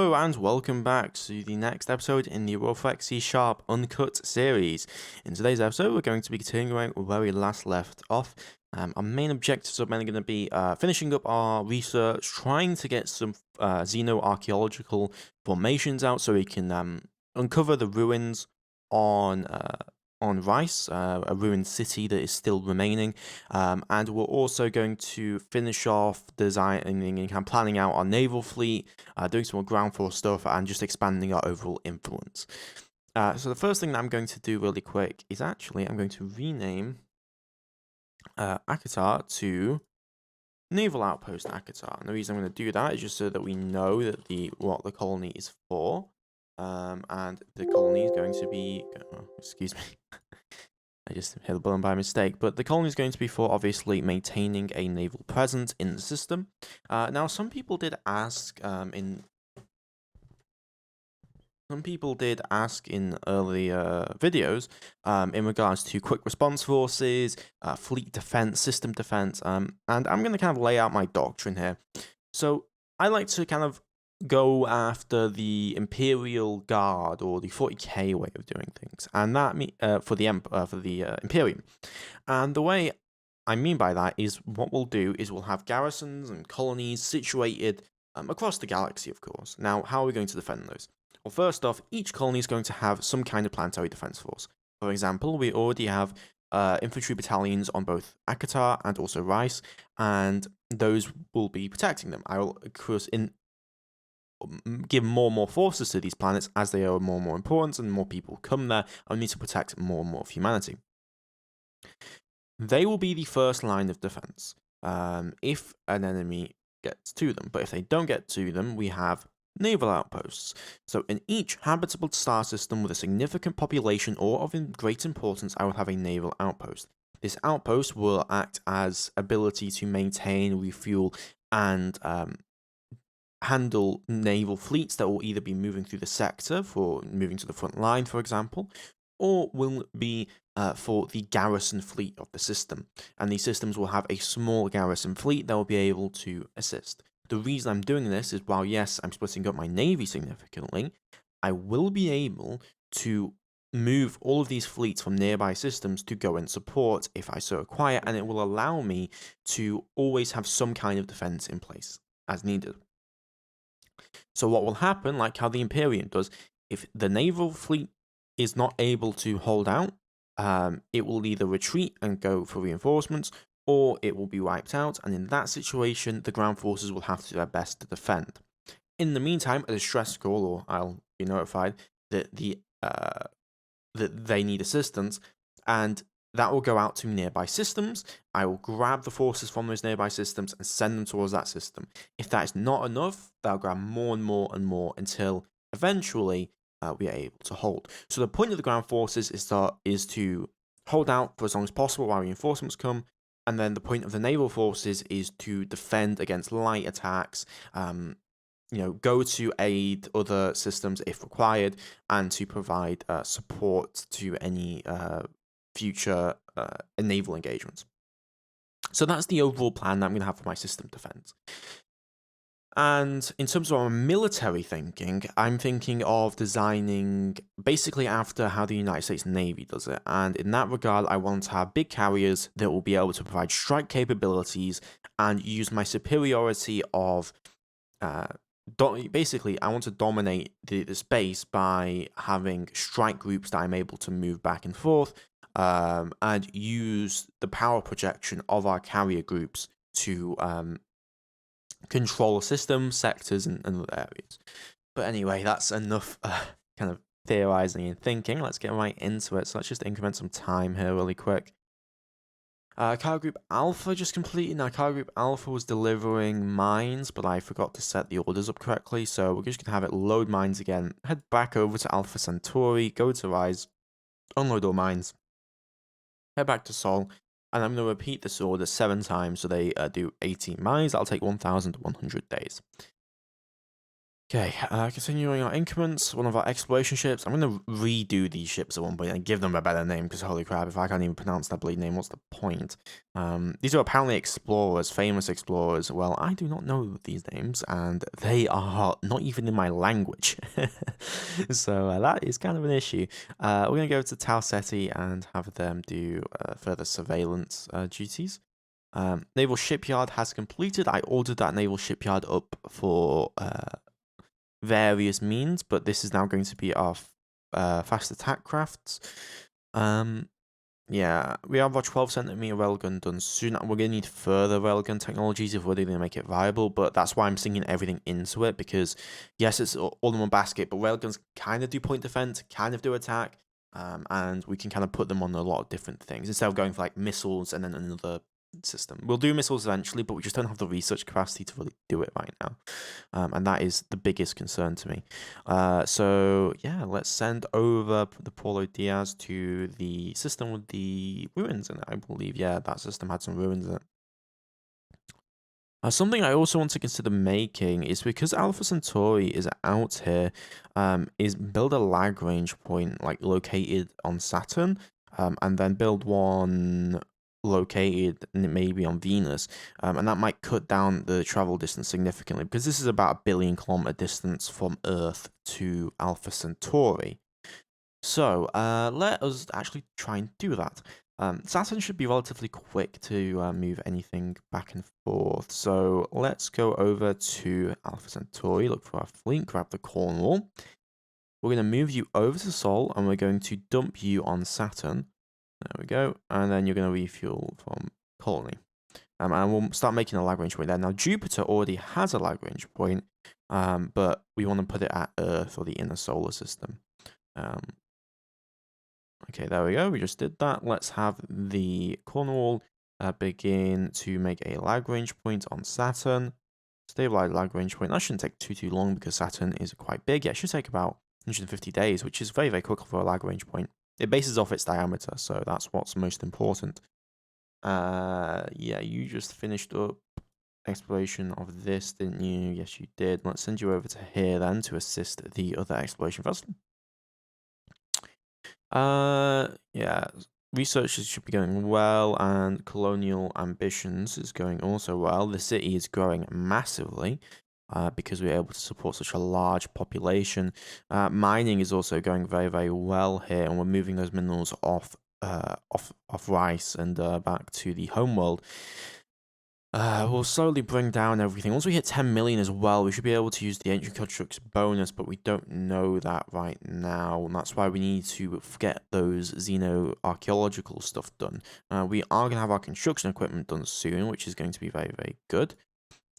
Hello and welcome back to the next episode in the Aurora C# Uncut series. In today's episode, we're going to be continuing where we last left off. Our main objectives are mainly going to be finishing up our research, trying to get some xenoarchaeological formations out so we can uncover the ruins on Rhys, a ruined city that is still remaining, and we're also going to finish off designing and planning out our naval fleet, doing some more ground force stuff, and just expanding our overall influence. So the first thing that I'm going to do really quick is actually I'm going to rename Akatar to Naval Outpost Akatar. And the reason I'm going to do that is just so that we know that what the colony is for. And the colony is going to be... Oh, excuse me. I just hit the button by mistake. But the colony is going to be for, obviously, maintaining a naval presence in the system. Now, some people did ask in earlier videos in regards to quick response forces, fleet defense, system defense, and I'm going to kind of lay out my doctrine here. So I like to kind of go after the Imperial Guard or the 40k way of doing things, and that for the Imperium. And the way I mean by that is what we'll do is we'll have garrisons and colonies situated across the galaxy, of course. Now, how are we going to defend those? Well, first off, each colony is going to have some kind of planetary defense force. For example, we already have infantry battalions on both Akatar and also Rhys, and those will be protecting them. I will, of course, give more and more forces to these planets as they are more and more important and more people come there, and we need to protect more and more of humanity. They will be the first line of defense if an enemy gets to them, but if they don't get to them, we have naval outposts. So in each habitable star system with a significant population or of great importance, I will have a naval outpost. This outpost will act as ability to maintain, refuel, and handle naval fleets that will either be moving through the sector for moving to the front line, for example, or will be for the garrison fleet of the system. And these systems will have a small garrison fleet that will be able to assist. The reason I'm doing this is while, yes, I'm splitting up my navy significantly, I will be able to move all of these fleets from nearby systems to go and support if I so require, and it will allow me to always have some kind of defense in place as needed. So what will happen, like how the Imperium does, if the naval fleet is not able to hold out, it will either retreat and go for reinforcements, or it will be wiped out, and in that situation, the ground forces will have to do their best to defend. In the meantime, a distress call, or I'll be notified that that they need assistance, and that will go out to nearby systems. I will grab the forces from those nearby systems and send them towards that system. If that is not enough, they'll grab more and more and more until eventually we are able to hold. So the point of the ground forces is to hold out for as long as possible while reinforcements come, and then the point of the naval forces is to defend against light attacks, go to aid other systems if required, and to provide support to any future naval engagements. So that's the overall plan that I'm going to have for my system defense. And in terms of our military thinking, I'm thinking of designing basically after how the United States Navy does it. And in that regard, I want to have big carriers that will be able to provide strike capabilities and use my superiority of... basically, I want to dominate the space by having strike groups that I'm able to move back and forth, and use the power projection of our carrier groups to control systems, sectors, and other areas. But anyway, that's enough kind of theorizing and thinking. Let's get right into it. So let's just increment some time here really quick. Cargo Group Alpha just completed. Now, Cargo Group Alpha was delivering mines, but I forgot to set the orders up correctly, so we're just going to have it load mines again. Head back over to Alpha Centauri, go to Rhys, unload all mines, head back to Sol, and I'm going to repeat this order 7 times, so they do 18 mines. That'll take 1,100 days. Okay, continuing our increments, one of our exploration ships. I'm going to redo these ships at one point and give them a better name, because holy crap, if I can't even pronounce that bleed name, what's the point? These are apparently explorers, famous explorers. Well, I do not know these names, and they are not even in my language. So that is kind of an issue. We're going to go to Tau Ceti and have them do further surveillance duties. Naval shipyard has completed. I ordered that naval shipyard up for various means, but this is now going to be our fast attack crafts. Yeah, we have our 12 centimeter railgun done soon. We're going to need further railgun technologies if we're going to make it viable, but that's why I'm sinking everything into it, because yes, it's all in one basket, but railguns kind of do point defense, kind of do attack, and we can kind of put them on a lot of different things instead of going for like missiles and then another system. We'll do missiles eventually, but we just don't have the research capacity to really do it right now. And that is the biggest concern to me. So yeah, let's send over the Paulo Diaz to the system with the ruins in it, I believe. Yeah, that system had some ruins in it. Something I also want to consider making is, because Alpha Centauri is out here, is build a Lagrange point like located on Saturn, and then build one located maybe on Venus, and that might cut down the travel distance significantly, because this is about 1 billion-kilometer distance from Earth to Alpha Centauri. So let us actually try and do that. Saturn should be relatively quick to move anything back and forth. So let's go over to Alpha Centauri, look for our fleet, grab the Cornwall. We're going to move you over to Sol, and we're going to dump you on Saturn. There we go. And then you're going to refuel from Colony. And we'll start making a Lagrange point there. Now, Jupiter already has a Lagrange point, but we want to put it at Earth or the inner solar system. Okay, there we go. We just did that. Let's have the Cornwall begin to make a Lagrange point on Saturn. Stabilize Lagrange point. That shouldn't take too long, because Saturn is quite big. Yeah, it should take about 150 days, which is very, very quick for a Lagrange point. It bases off its diameter, so that's what's most important. Yeah, you just finished up exploration of this, didn't you? Yes, you did. Let's send you over to here then to assist the other exploration vessel. Yeah, research should be going well, and colonial ambitions is going also well. The city is growing massively, because we're able to support such a large population. Mining is also going very, very well here, and we're moving those minerals off Rhys and back to the homeworld. We'll slowly bring down everything. Once we hit 10 million as well, we should be able to use the ancient constructs bonus, but we don't know that right now, and that's why we need to get those xeno-archaeological stuff done. We are going to have our construction equipment done soon, which is going to be very, very good.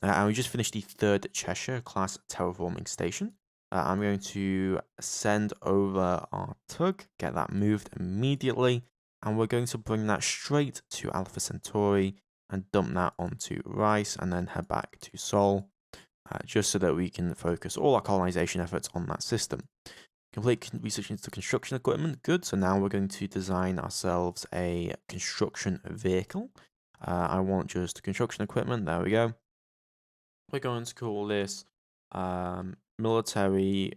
And we just finished the 3rd Cheshire class terraforming station. I'm going to send over our tug, get that moved immediately, and we're going to bring that straight to Alpha Centauri and dump that onto Rhys, and then head back to Sol, just so that we can focus all our colonization efforts on that system. Complete research into construction equipment, good. So now we're going to design ourselves a construction vehicle. I want just construction equipment, there we go. We're going to call this military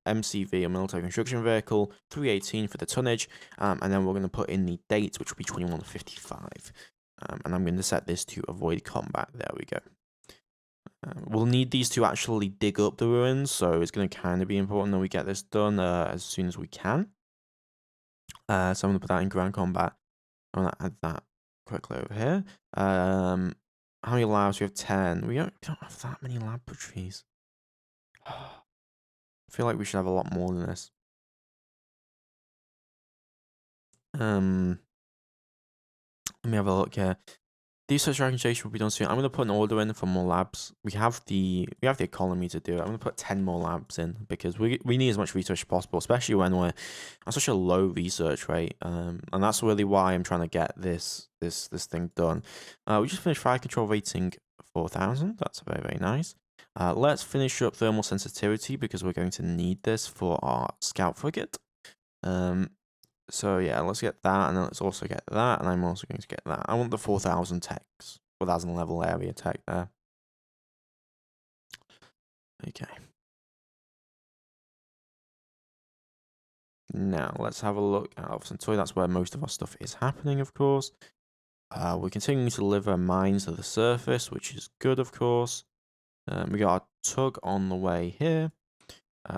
MCV, a military construction vehicle, 318 for the tonnage, and then we're going to put in the dates, which will be 2155. And I'm going to set this to avoid combat. There we go. We'll need these to actually dig up the ruins, so it's going to kind of be important that we get this done as soon as we can. So I'm going to put that in ground combat. I'm going to add that quickly over here. How many labs? We have 10. We don't have that many laboratories. I feel like we should have a lot more than this. Let me have a look here. The research organization will be done soon. I'm going to put an order in for more labs. We have the economy to do it. I'm going to put 10 more labs in, because we need as much research as possible, especially when we're on such a low research rate. And that's really why I'm trying to get this thing done. We just finished fire control rating 4000. That's very, very nice. Let's finish up thermal sensitivity, because we're going to need this for our scout frigate. So yeah, let's get that, and then let's also get that, and I'm also going to get that. I want the 4000 techs, 4000 level area tech there. Okay. Now, let's have a look at Alpha Centauri. That's where most of our stuff is happening, of course. We're continuing to deliver mines to the surface, which is good, of course. We got our tug on the way here.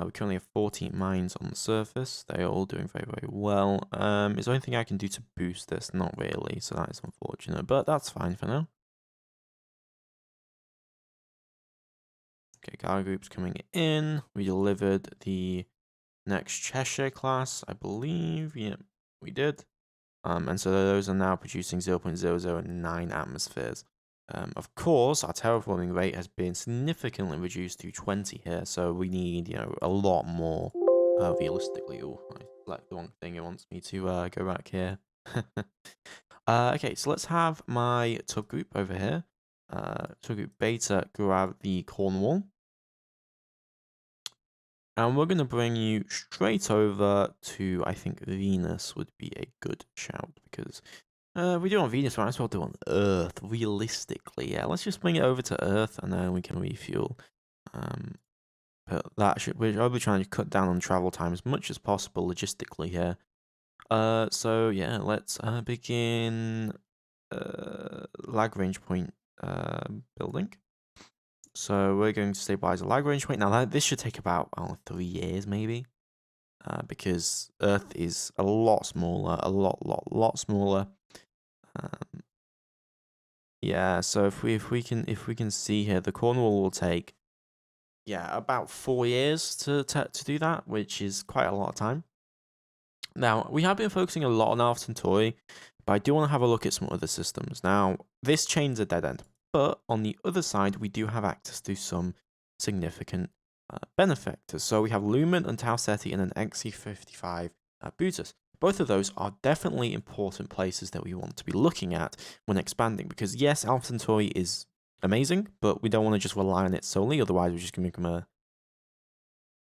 We currently have 14 mines on the surface. They're all doing very, very well. Is there anything I can do to boost this? Not really, so that is unfortunate, but that's fine for now. Okay, cargo group's coming in. We delivered the next Cheshire class, I believe. Yeah, we did. And so those are now producing 0.009 atmospheres. Of course, our terraforming rate has been significantly reduced to 20 here, so we need, a lot more, realistically. Oh, I select the wrong thing. It wants me to go back here. Okay, so let's have my tub group over here. Tub group beta grab the Cornwall. And we're going to bring you straight over to, I think, Venus would be a good shout, because we do on Venus, might as well do on Earth, realistically. Yeah, let's just bring it over to Earth, and then we can refuel. But I'll be trying to cut down on travel time as much as possible logistically here. So yeah, let's begin Lagrange point building. So we're going to stabilize a Lagrange point. Now this should take about 3 years maybe, because Earth is a lot smaller, a lot smaller. Yeah. So if we can see here, the Cornwall will take about 4 years to do that, which is quite a lot of time. Now we have been focusing a lot on Alpha Centauri, but I do want to have a look at some other systems. Now this chain's a dead end. But on the other side, we do have access to some significant benefactors. So we have Lumen and Tau Ceti and an XE55 Butus. Both of those are definitely important places that we want to be looking at when expanding. Because yes, Alpha Centauri is amazing, but we don't want to just rely on it solely. Otherwise, we're just going to become a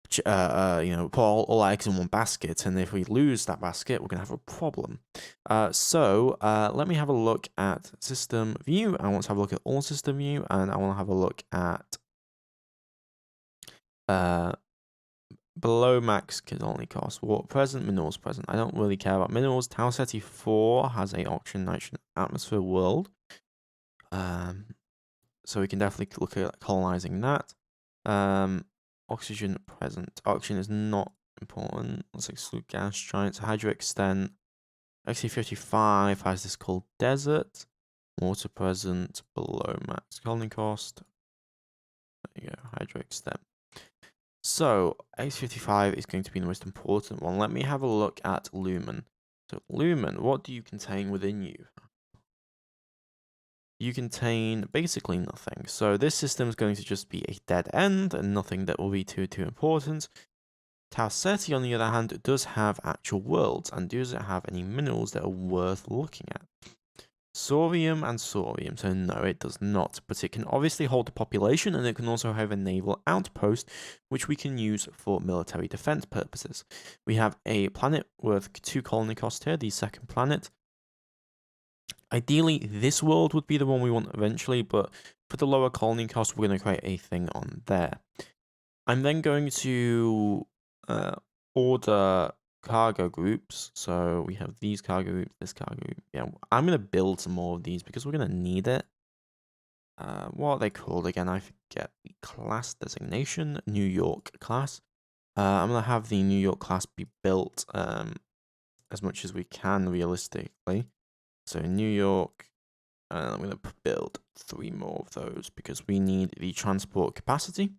put all our eggs in one basket, and if we lose that basket, we're going to have a problem. So let me have a look at system view. I want to have a look at all system view, and I want to have a look at below max can only cost water present, minerals present. I don't really care about minerals. Tau Ceti 4 has a oxygen nitrogen atmosphere world. So we can definitely look at colonizing that. Oxygen present. Oxygen is not important. Let's exclude gas giants. Hydro extent. XC55 has this called desert. Water present below max colony cost. There you go. Hydro extent. So X55 is going to be the most important one. Let me have a look at Lumen. So Lumen, what do you contain within you? You contain basically nothing. So this system is going to just be a dead end and nothing that will be too important. Tau Ceti, on the other hand, does have actual worlds and does it have any minerals that are worth looking at? Saurium and Saurium, so no, it does not, but it can obviously hold a population and it can also have a naval outpost, which we can use for military defense purposes. We have a planet worth 2 colony cost here, the second planet. Ideally, this world would be the one we want eventually, but for the lower colony cost, we're going to create a thing on there. I'm then going to order cargo groups. So we have these cargo groups, this cargo group. Yeah, I'm going to build some more of these because we're going to need it. What are they called again? I forget the class designation. New York class. I'm going to have the New York class be built as much as we can realistically. So in New York, I'm going to build 3 more of those because we need the transport capacity.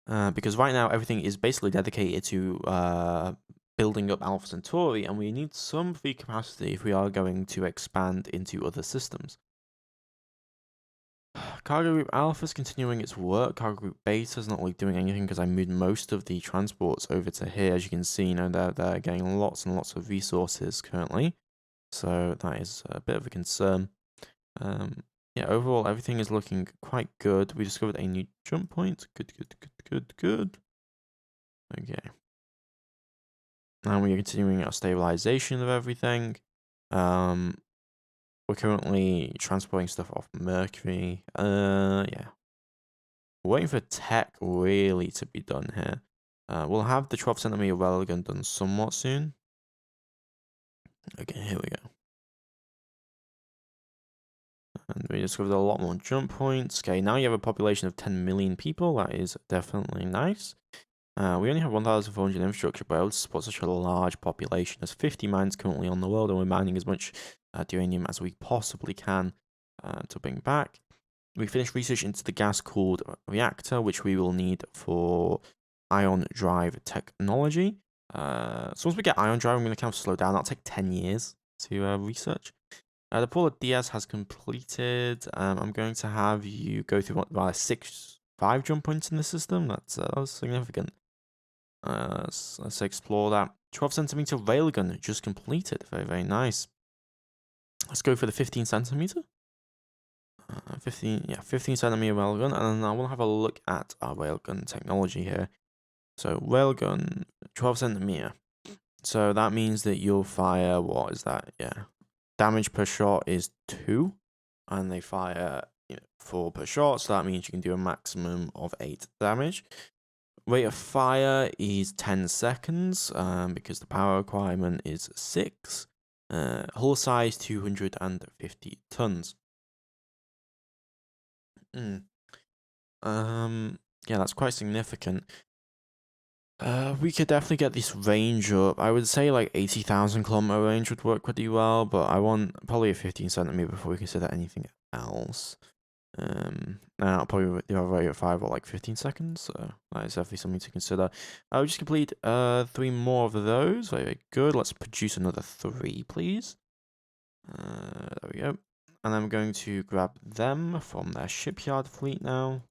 Because right now everything is basically dedicated to building up Alpha Centauri, and we need some free capacity if we are going to expand into other systems. Cargo Group Alpha is continuing its work. Cargo Group Beta is not really doing anything because I moved most of the transports over to here. As you can see, they're getting lots and lots of resources currently. So that is a bit of a concern. Yeah, overall, everything is looking quite good. We discovered a new jump point. Good. Okay. And we are continuing our stabilization of everything. We're currently transporting stuff off Mercury. Yeah. We're waiting for tech really to be done here. We'll have the 12 centimeter railgun done somewhat soon. Okay, here we go. And we discovered a lot more jump points. Okay, now you have a population of 10 million people. That is definitely nice. We only have 1,400 infrastructure, but able to support such a large population. There's 50 mines currently on the world, and we're mining as much uranium as we possibly can to bring back. We finished research into the gas-cooled reactor, which we will need for ion drive technology. So once we get ion drive, I'm going to kind of slow down. That'll take 10 years to research. The Paula Diaz has completed. I'm going to have you go through five jump points in the system. That's significant. Let's explore that. 12 centimeter railgun just completed. Very, very nice. Let's go for the 15 centimeter. 15 centimeter railgun, and then I want to have a look at our railgun technology here. So railgun, 12 centimeter. So that means that you'll fire, what is that? Yeah. Damage per shot is 2, and they fire 4 per shot, so that means you can do a maximum of 8 damage. Rate of fire is 10 seconds, because the power requirement is 6. Hull size 250 tons. Yeah, that's quite significant. We could definitely get this range up. I would say like 80,000 kilometer range would work pretty well, but I want probably a 15 centimeter before we consider anything else. I'll probably do a rate of fire like 15 seconds, so that is definitely something to consider. I'll just complete 3 more of those. Very, very good. Let's produce another 3, please. There we go. And I'm going to grab them from their shipyard fleet now.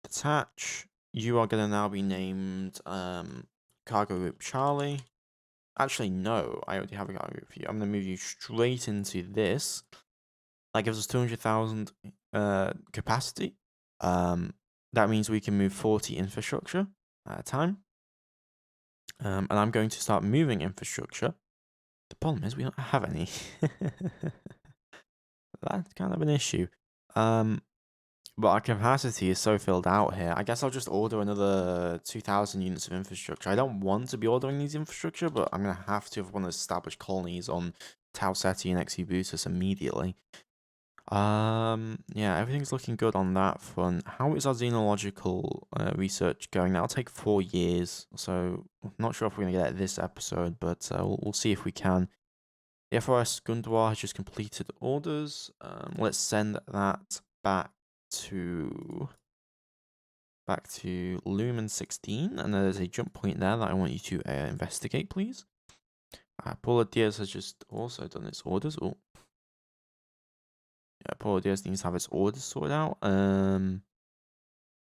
Detach. You are going to now be named Cargo Group Charlie. Actually, no. I already have a cargo group for you. I'm going to move you straight into this. That gives us 200,000 capacity. That means we can move 40 infrastructure at a time. And I'm going to start moving infrastructure. The problem is we don't have any. That's kind of an issue. But our capacity is so filled out here. I guess I'll just order another 2,000 units of infrastructure. I don't want to be ordering these infrastructure, but I'm going to have to if I want to establish colonies on Tau Ceti and Exubutus immediately. Yeah, everything's looking good on that front. How is our xenological research going? That'll take 4 years, so I'm not sure if we're going to get it this episode, but we'll see if we can. The FRS Gundwar has just completed orders. Let's send that back to Lumen 16, and there's a jump point there that I want you to investigate, please. Paula Diaz has just also done its orders. Oh, yeah, Paula Diaz needs to have its orders sorted out.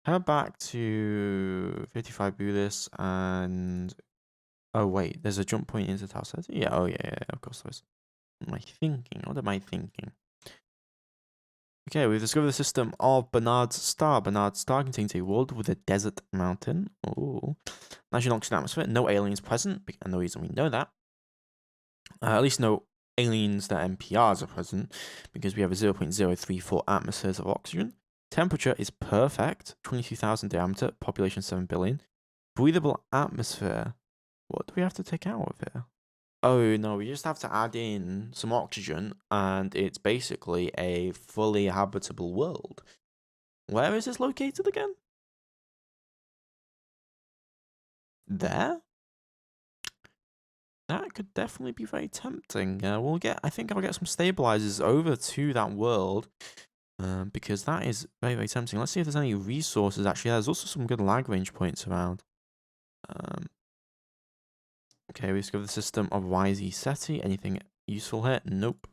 Head back to 55 Bulis and oh wait, there's a jump point into Tau Ceti. Yeah, oh yeah, of course there is. What am I thinking? What am I thinking? Okay, we've discovered the system of Bernard's Star. Bernard's Star contains a world with a desert mountain. Oh, national oxygen atmosphere. No aliens present, and the reason we know that. At least no aliens that NPRs are present, because we have a 0.034 atmospheres of oxygen. Temperature is perfect. 22,000 diameter. Population 7 billion. Breathable atmosphere. What do we have to take out of here? Oh, no, we just have to add in some oxygen, and it's basically a fully habitable world. Where is this located again? There? That could definitely be very tempting. I think I'll get some stabilizers over to that world, because that is very, very tempting. Let's see if there's any resources, actually. There's also some good lag range points around. Okay, we discovered the system of YZ Ceti. Anything useful here? Nope.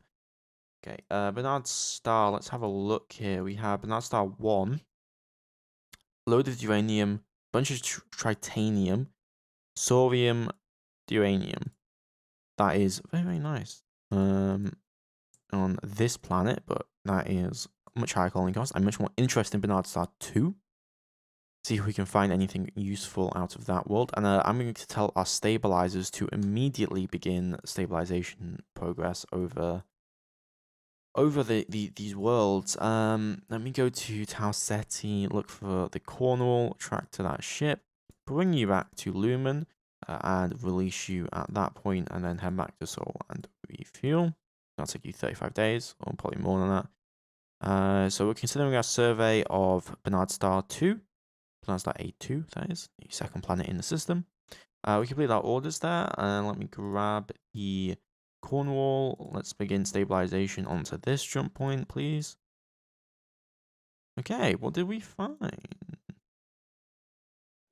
Okay, Bernard Star. Let's have a look here. We have Bernard Star 1. Loaded uranium, bunch of tritanium, sodium, uranium. That is very, very nice. On this planet, but that is much higher colony cost. I'm much more interested in Bernard Star 2. See if we can find anything useful out of that world. And I'm going to tell our stabilizers to immediately begin stabilization progress over over these worlds. Let me go to Tau Ceti, look for the Cornwall, track to that ship, bring you back to Lumen, and release you at that point, and then head back to Sol and refuel. That'll take you 35 days, or probably more than that. So we're considering our survey of Bernard Star 2, Bernard Star A2, that is, the second planet in the system. We complete our orders there, and let me grab the Cornwall. Let's begin stabilization onto this jump point, please. Okay, what did we find? And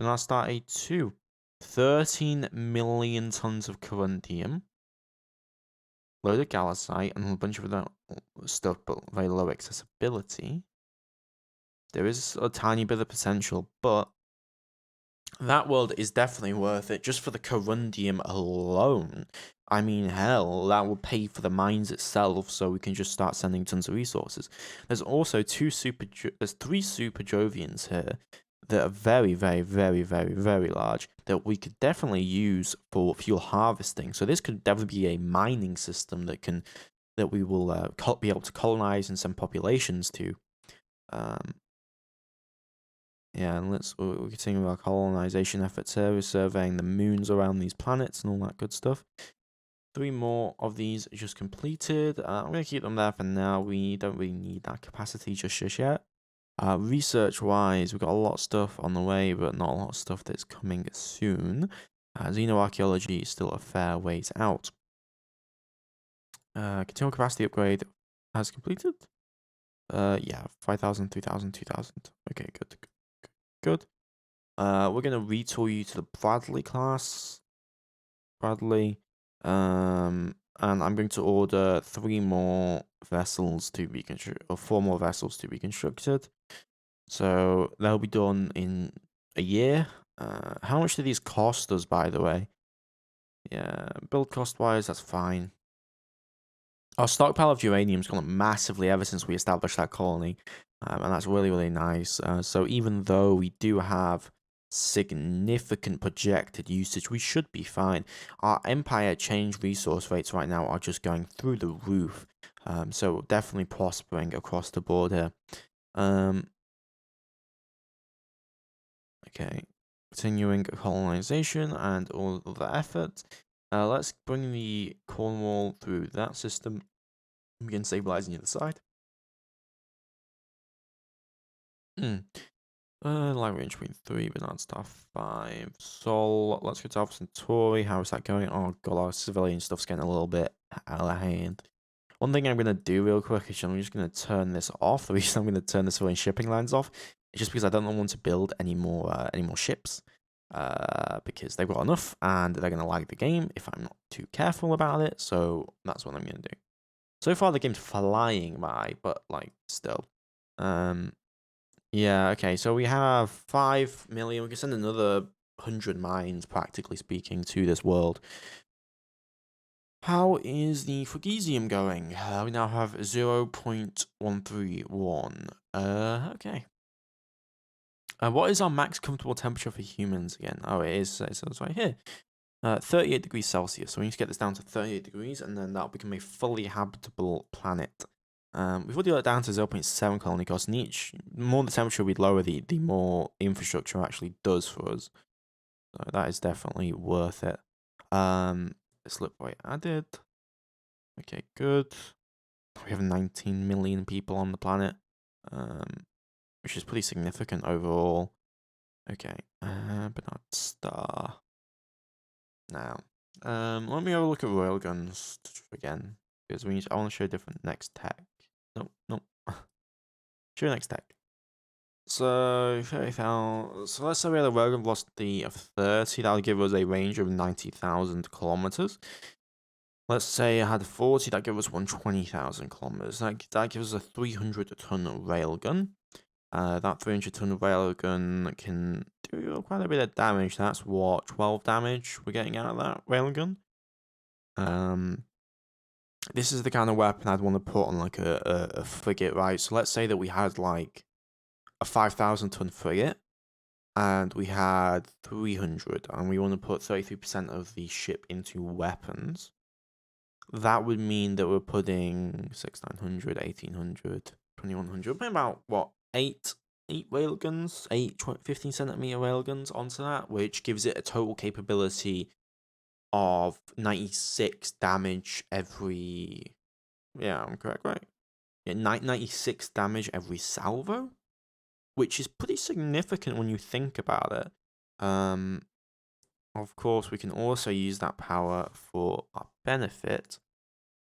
I'll start A2. 13 million tons of corundium, load of gallicite, and a bunch of other stuff, but very low accessibility. There is a tiny bit of potential, but that world is definitely worth it just for the corundium alone. I mean, hell, that will pay for the mines itself, so we can just start sending tons of resources. There's also there's 3 super Jovians here that are very, very, very, very, very large that we could definitely use for fuel harvesting. So this could definitely be a mining system that we will be able to colonize and send populations to. Yeah, and we'll continue with our colonization efforts here. We're surveying the moons around these planets and all that good stuff. 3 more of these just completed. I'm going to keep them there for now. We don't really need that capacity just yet. Research-wise, we've got a lot of stuff on the way, but not a lot of stuff that's coming soon. Xenoarchaeology is still a fair ways out. Continual capacity upgrade has completed. Yeah, 5,000, 3,000, 2,000. Okay, good. We're gonna retool you to the Bradley class. Bradley. And I'm going to order 3 more vessels to be constructed, or 4 more vessels to be constructed. So they'll be done in a year. How much do these cost us, by the way? Yeah, build cost wise, that's fine. Our stockpile of uranium's gone up massively ever since we established that colony, and that's really, really nice. So even though we do have significant projected usage, we should be fine. Our empire change resource rates right now are just going through the roof, so definitely prospering across the board here. Okay, continuing colonization and all of the effort. Let's bring the Cornwall through that system. Begin stabilizing the other side. Light range between 3, Bernard Star 5. Sol, let's go to Alpha Centauri. How is that going? Oh god, our civilian stuff's getting a little bit out of hand. One thing I'm going to do real quick is I'm just going to turn this off. The reason I'm going to turn the civilian shipping lines off is just because I don't want to build any more ships. Because they've got enough and they're going to lag the game if I'm not too careful about it. So that's what I'm going to do. So far the game's flying by, but like still. Yeah, okay, so we have 5 million. We can send another 100 mines, practically speaking, to this world. How is the Phrygium going? We now have 0.131. Okay. What is our max comfortable temperature for humans again? Oh, it says right here. 38 degrees Celsius. So we need to get this down to 38 degrees, and then that'll become a fully habitable planet. We've already got it down to 0.7 colony cost, and the more the temperature we lower, the more infrastructure actually does for us. So that is definitely worth it. Slip weight added. Okay, good. We have 19 million people on the planet, which is pretty significant overall. Okay, Bernard Star. Now, let me have a look at railguns again, because I want to show different next tech. Nope. Show next tech. So, so let's say we had a railgun velocity of 30, that would give us a range of 90,000 kilometers. Let's say I had 40, that gives us 120,000 kilometers. That gives us a 300-ton railgun. That 300-ton railgun can do quite a bit of damage. That's what, 12 damage we're getting out of that railgun. This is the kind of weapon I'd want to put on like a frigate, right? So let's say that we had like a 5,000-ton frigate, and we had 300, and we want to put 33% of the ship into weapons. that would mean that we're putting 6,900, 1,800, 2,100. We're putting about, what, eight railguns, 15-centimeter railguns onto that, which gives it a total capability of 96 damage every... Yeah, I'm correct, right? Yeah, 96 damage every salvo, which is pretty significant when you think about it. Of course, we can also use that power for our benefit.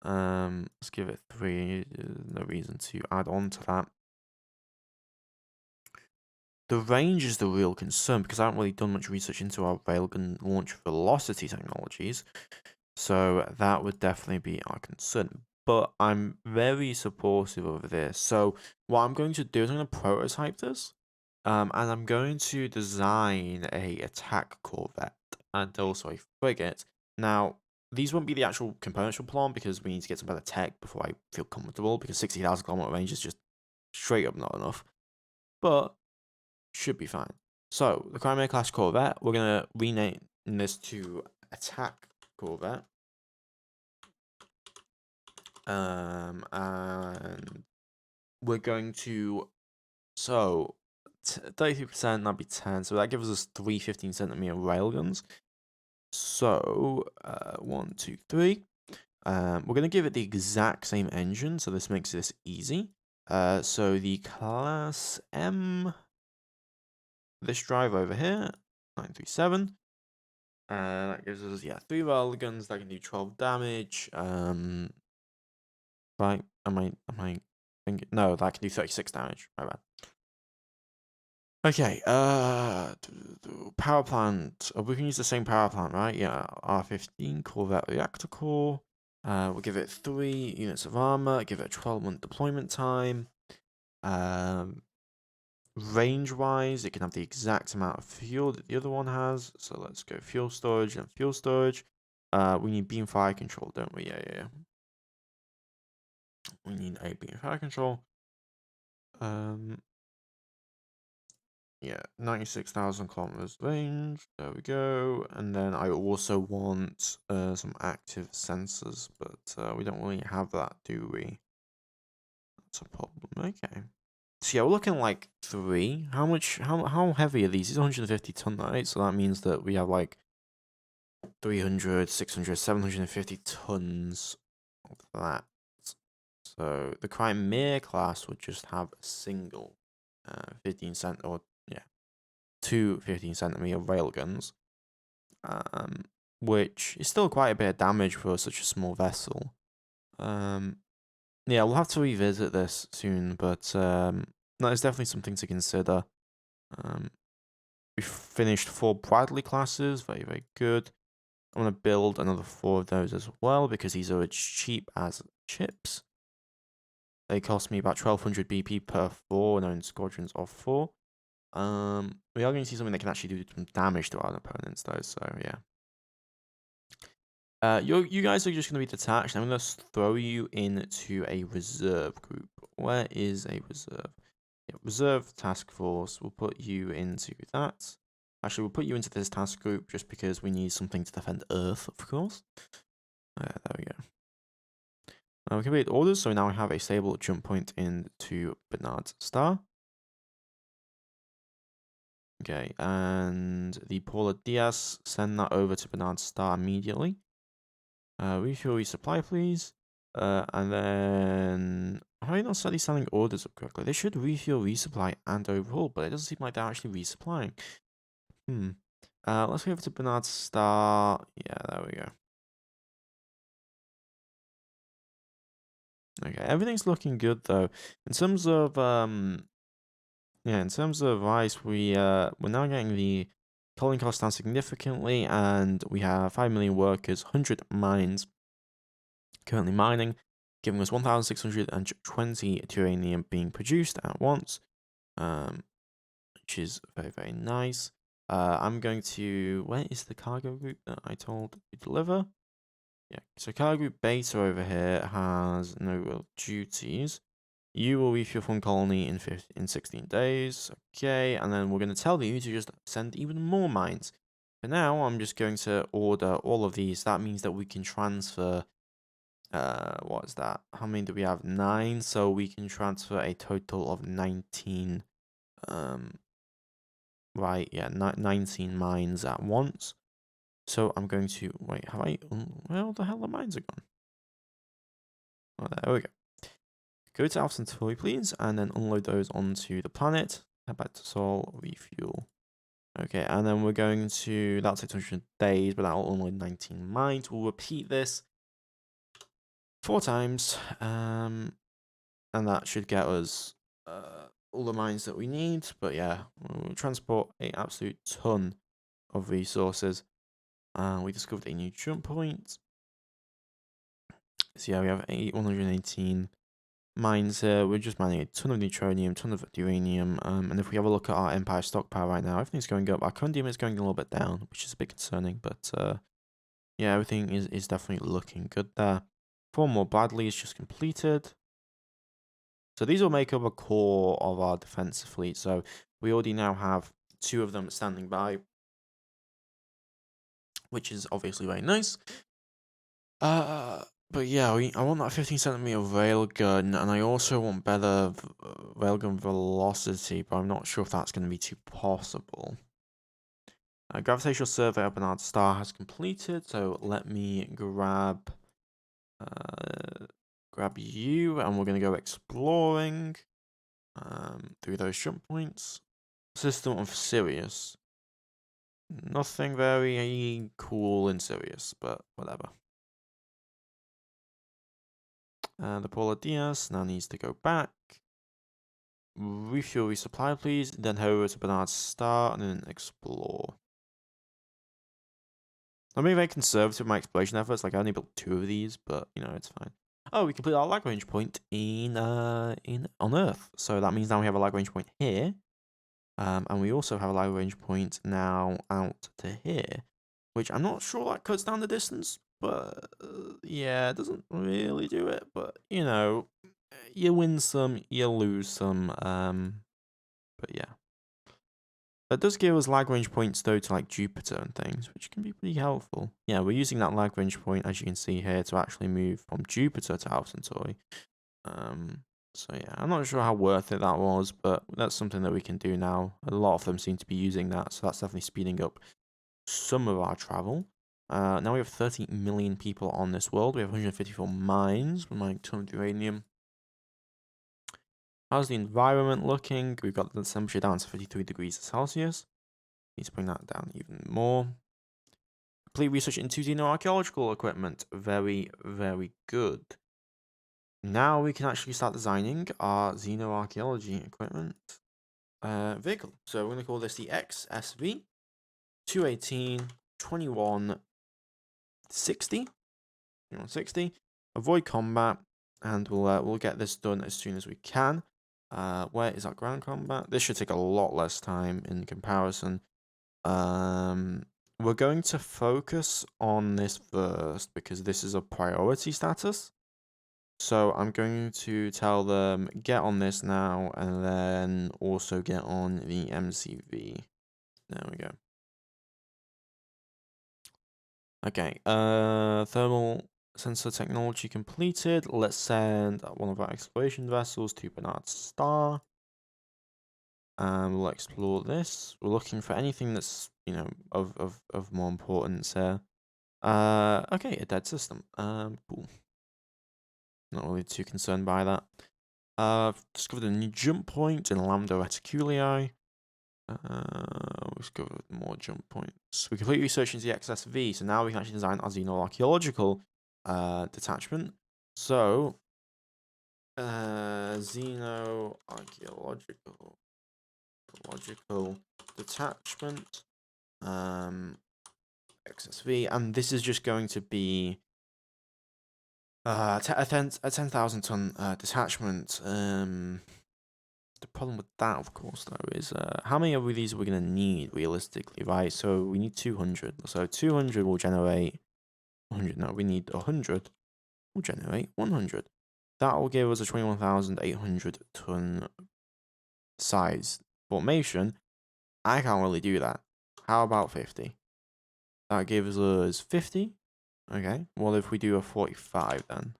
Let's give it 3. There's no reason to add on to that. The range is the real concern because I haven't really done much research into our railgun launch velocity technologies. So that would definitely be our concern. But I'm very supportive of this. So what I'm going to do is I'm going to prototype this. And I'm going to design a attack corvette and also a frigate. Now, these won't be the actual components we'll plant because we need to get some better tech before I feel comfortable because 60,000 kilometer range is just straight up not enough. But should be fine. So, the Crimea class corvette, we're going to rename this to attack corvette. And we're going to, so 33%, that'd be 10. So that gives us 3 15-centimeter railguns. So 1, 2, 3. We're going to give it the exact same engine, so this makes this easy. So the class M, this drive over here, 937. That gives us 3 railguns that can do 12 damage. Right? Am I thinking? No, that can do 36 damage. My bad. Okay, power plant. We can use the same power plant, right? Yeah, R15 Corvette reactor core. We'll give it 3 units of armor. Give it a 12-month deployment time. Range-wise, it can have the exact amount of fuel that the other one has. So let's go fuel storage and fuel storage. We need beam fire control, don't we? Yeah. We need a beam fire control. Yeah, 96,000 kilometers range. There we go. And then I also want some active sensors, but we don't really have that, do we? That's a problem. Okay. So yeah, we're looking like 3. How heavy are these? These are 150 ton, right? So that means that we have like 300, 600, 750 tons of that. So the Crimea class would just have a single 15 cent or 2 15-centimeter railguns, which is still quite a bit of damage for such a small vessel. Yeah, we'll have to revisit this soon, but that is definitely something to consider. We finished 4 Bradley classes, very, very good. I'm going to build another 4 of those as well, because these are as cheap as chips. They cost me about 1,200 BP per 4, and they're in squadrons of 4. We are going to see something that can actually do some damage to our opponents, though, so yeah. You guys are just going to be detached. I'm going to throw you into a reserve group. Where is a reserve? Yeah, reserve task force. We'll put you into that. Actually, we'll put you into this task group just because we need something to defend Earth, of course. There we go. Now we complete orders, so now we have a stable jump point into Bernard's Star. Okay, and the Paula Diaz, send that over to Bernard's Star immediately. Refuel resupply, please. And then, how are you not suddenly selling orders up correctly? They should refuel, resupply, and overhaul, but it doesn't seem like they're actually resupplying. Let's go over to Bernard's Star. Yeah, there we go. Okay, everything's looking good though. In terms of Rhys, we're now getting the colony cost down significantly, and we have 5 million workers, 100 mines currently mining, giving us 1,620 uranium being produced at once, which is very, very nice. I'm going to... Where is the cargo group that I told to deliver? Yeah, so cargo group beta over here has no real duties. You will refuel from colony in 16 days. Okay, and then we're going to tell you to just send even more mines. For now, I'm just going to order all of these. That means that we can transfer What is that? How many do we have? 9. So we can transfer a total of 19. Right, yeah, 19 mines at once. So I'm going to wait. Have I? Where the hell the mines are gone? Oh, there we go. Go to Alpha Centauri, please, and then unload those onto the planet. Head back to Sol, refuel. Okay, and then we're going to, that'll take 200 days, but that'll unload 19 mines. We'll repeat this 4 times, and that should get us all the mines that we need. But yeah, we'll transport an absolute ton of resources. We discovered a new jump point. So yeah, we have 118 mines here. We're just mining a ton of neutronium, ton of uranium. And if we have a look at our Empire stockpile right now, everything's going up. Our condium is going a little bit down, which is a bit concerning. But yeah, everything is definitely looking good there. 4 more Bradleys just completed. So these will make up a core of our defensive fleet. So we already now have 2 of them standing by, which is obviously very nice. But yeah, I want that 15cm railgun, and I also want better railgun velocity, but I'm not sure if that's going to be too possible. Gravitational survey of Bernard Star has completed, so let me grab you, and we're going to go exploring through those jump points. System of Sirius. Nothing very cool in Sirius, but whatever. The Paula Diaz now needs to go back. Refuel, resupply, please. Then head over to Bernard's Star and then explore. I'm being very conservative with my exploration efforts. Like, I only built 2 of these, but, you know, it's fine. Oh, we completed our Lagrange point on Earth. So that means now we have a Lagrange point here. And we also have a Lagrange point now out to here. Which I'm not sure that cuts down the distance. But, yeah, it doesn't really do it. But, you know, you win some, you lose some. But yeah. That does give us Lagrange points though to like Jupiter and things, which can be pretty helpful. Yeah, we're using that Lagrange point, as you can see here, to actually move from Jupiter to Alpha Centauri. So yeah, I'm not sure how worth it that was, but that's something that we can do now. A lot of them seem to be using that, so that's definitely speeding up some of our travel. Now we have 30 million people on this world. We have 154 mines. We're mining a ton of uranium. How's the environment looking? We've got the temperature down to 53 degrees Celsius. Need to bring that down even more. Complete research into xenoarchaeological equipment. Very, very good. Now we can actually start designing our xenoarchaeology equipment vehicle. So we're going to call this the XSV 218 2160. 2160. Avoid combat, and we'll get this done as soon as we can. Where is our ground combat? This should take a lot less time in comparison. We're going to focus on this first because this is a priority status. So I'm going to tell them get on this now and then also get on the MCV. There we go. Okay, thermal sensor technology completed. Let's send one of our exploration vessels to Bernard Star. We'll explore this. We're looking for anything that's, you know, of more importance here. Okay, a dead system. Cool. Not really too concerned by that. Discovered a new jump point in Lambda Reticulii. Discovered more jump points. We completely researched into the XSV, so now we can actually design our xenoarchaeological detachment. So, xenoarchaeological detachment, XSV, and this is just going to be a 10,000 ton detachment. The problem with that, of course, though, is how many of these are we going to need realistically, right? So we need 200. So 200 will generate 100. No, we need 100. Will generate 100. That will give us a 21,800 ton size formation. I can't really do that. How about 50? That gives us 50. Okay, well, if we do a 45 then,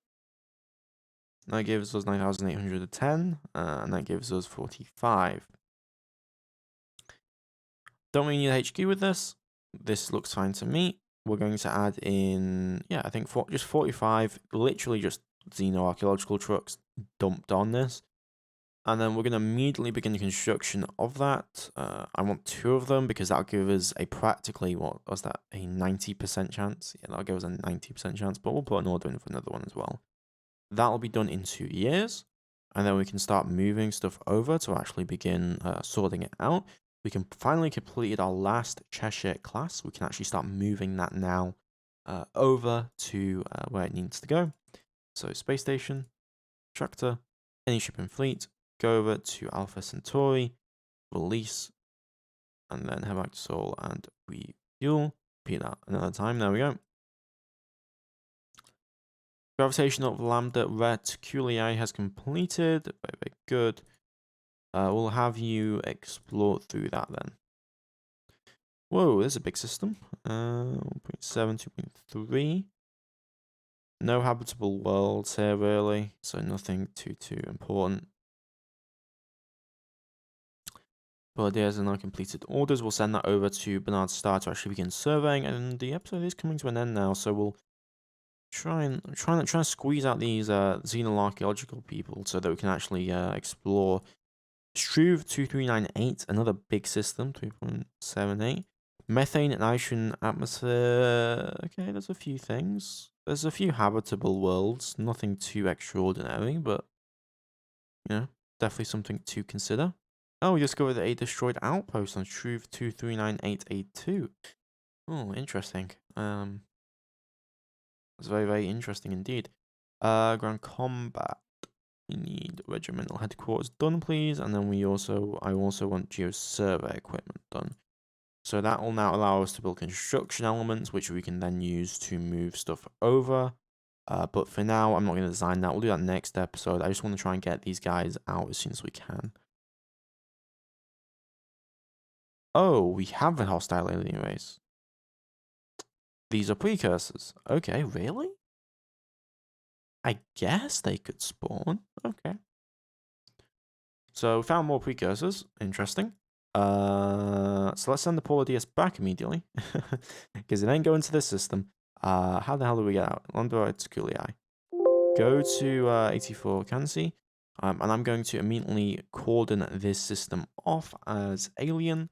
that gives us 9,810, and that gives us 45. Don't we need a HQ with this? This looks fine to me. We're going to add in, yeah, I think just 45, literally just xenoarchaeological trucks dumped on this. And then we're going to immediately begin the construction of that. I want 2 of them because that'll give us a practically, what was that, a 90% chance? Yeah, that'll give us a 90% chance, but we'll put an order in for another one as well. That'll be done in 2 years. And then we can start moving stuff over to actually begin sorting it out. We can finally completed our last Cheshire class. We can actually start moving that now over to where it needs to go. So space station, tractor, any shipping fleet, go over to Alpha Centauri, release, and then head back to Sol and refuel. Repeat that another time. There we go. Gravitation of Lambda Reticuli has completed. Very, very good. We'll have you explore through that then. Whoa, there's a big system. 1.7, 2.3. No habitable worlds here, really, so nothing too important. But there's now completed orders. We'll send that over to Bernard Starr to actually begin surveying, and the episode is coming to an end now, so we'll try and squeeze out these xenoarchaeological people so that we can actually explore Struve 2398, another big system, 3.78. Methane and nitrogen atmosphere. Okay, there's a few things. There's a few habitable worlds. Nothing too extraordinary, but, you know, definitely something to consider. Oh, we discovered a destroyed outpost on Struve 239882. Oh, interesting. That's very, very interesting indeed. Ground combat. We need regimental headquarters done, please, and then I also want geosurvey equipment done. So that will now allow us to build construction elements, which we can then use to move stuff over. But for now, I'm not going to design that. We'll do that next episode. I just want to try and get these guys out as soon as we can. Oh, we have a hostile alien race. These are precursors. Okay, really? I guess they could spawn. Okay. So we found more precursors. Interesting. So let's send the Polar DS back immediately. Because it ain't going to this system. How the hell do we get out? Lambda Reticuli. Go to 84 Kansi. And I'm going to immediately cordon this system off as alien.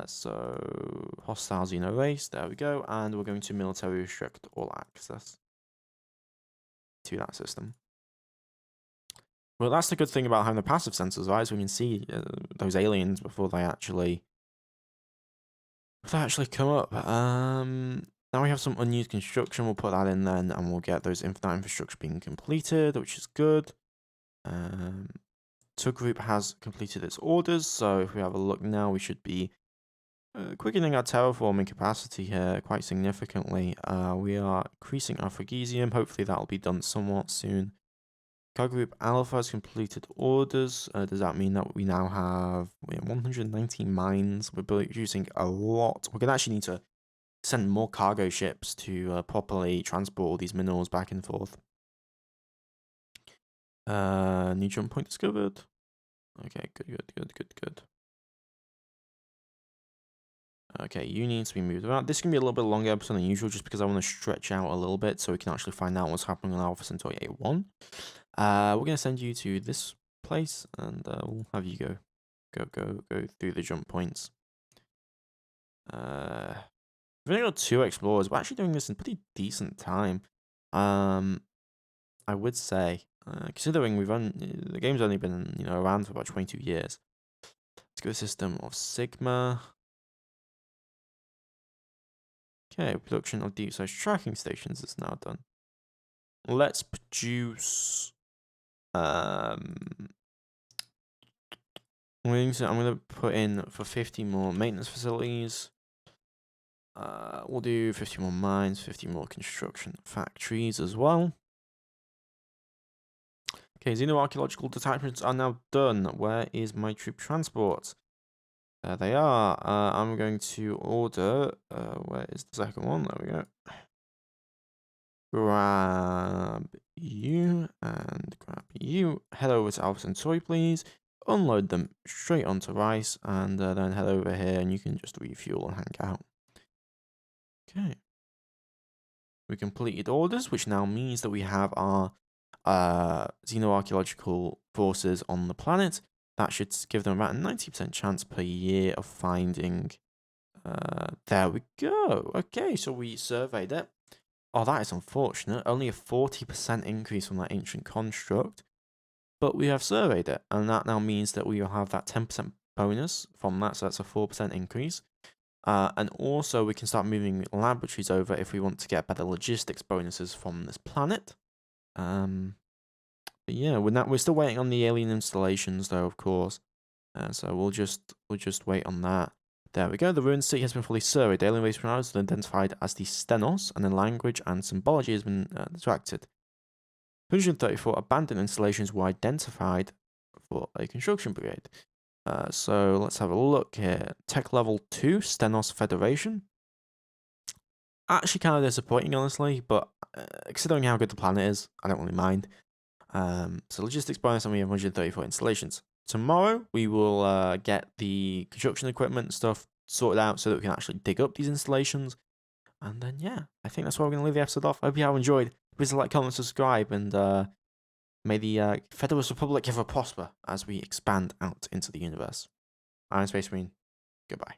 So hostile Xeno race. There we go. And we're going to military restrict all access to that system. Well, that's the good thing about having the passive sensors, right? So we can see those aliens before they actually come up. Now we have some unused construction. We'll put that in then, and we'll get those that infrastructure being completed, which is good. Tug Group has completed its orders, so if we have a look now, we should be quickening our terraforming capacity here quite significantly. We are increasing our Phrygiesium. Hopefully that will be done somewhat soon. Car Group Alpha has completed orders. Does that mean that we now have 119 mines? We're producing a lot. We're going to actually need to send more cargo ships to properly transport all these minerals back and forth. New jump point discovered. Okay, good. Okay, you need to be moved around. This is going to be a little bit longer episode than usual just because I want to stretch out a little bit so we can actually find out what's happening on Alpha Centauri A1. We're going to send you to this place and we'll have you go through the jump points. We've only got 2 explorers. We're actually doing this in pretty decent time. I would say, considering the game's only been around for about 22 years. Let's go to system of Sigma. Okay, production of deep size tracking stations is now done. Let's produce. I'm going to put in for 50 more maintenance facilities. We'll do 50 more mines, 50 more construction factories as well. Okay, xenoarchaeological detachments are now done. Where is my troop transport? There they are. I'm going to order. Where is the second one? There we go. grab you and grab you. Head over to Alpha Centauri, please. Unload them straight onto Rhys, and then head over here, and you can just refuel and hang out. Okay. We completed orders, which now means that we have our xenoarchaeological forces on the planet. That should give them about a 90% chance per year of finding. There we go. Okay, so we surveyed it. Oh, that is unfortunate. Only a 40% increase from that ancient construct. But we have surveyed it, and that now means that we will have that 10% bonus from that, so that's a 4% increase. And also, we can start moving laboratories over if we want to get better logistics bonuses from this planet. But yeah, we're still waiting on the alien installations, though, of course. So we'll just wait on that. There we go. The ruined city has been fully surveyed. The alien race has been identified as the Stenos, and then language and symbology has been detected. 134 abandoned installations were identified for a construction brigade. So let's have a look here. Tech level 2, Stenos Federation. Actually kind of disappointing, honestly, but considering how good the planet is, I don't really mind. So logistics bonus, and we have 134 installations. Tomorrow, we will get the construction equipment stuff sorted out so that we can actually dig up these installations. And then, yeah, I think that's where we're going to leave the episode off. I hope you have enjoyed. Please like, comment, subscribe, and may the Federalist Republic ever prosper as we expand out into the universe. I'm Space Marine. Goodbye.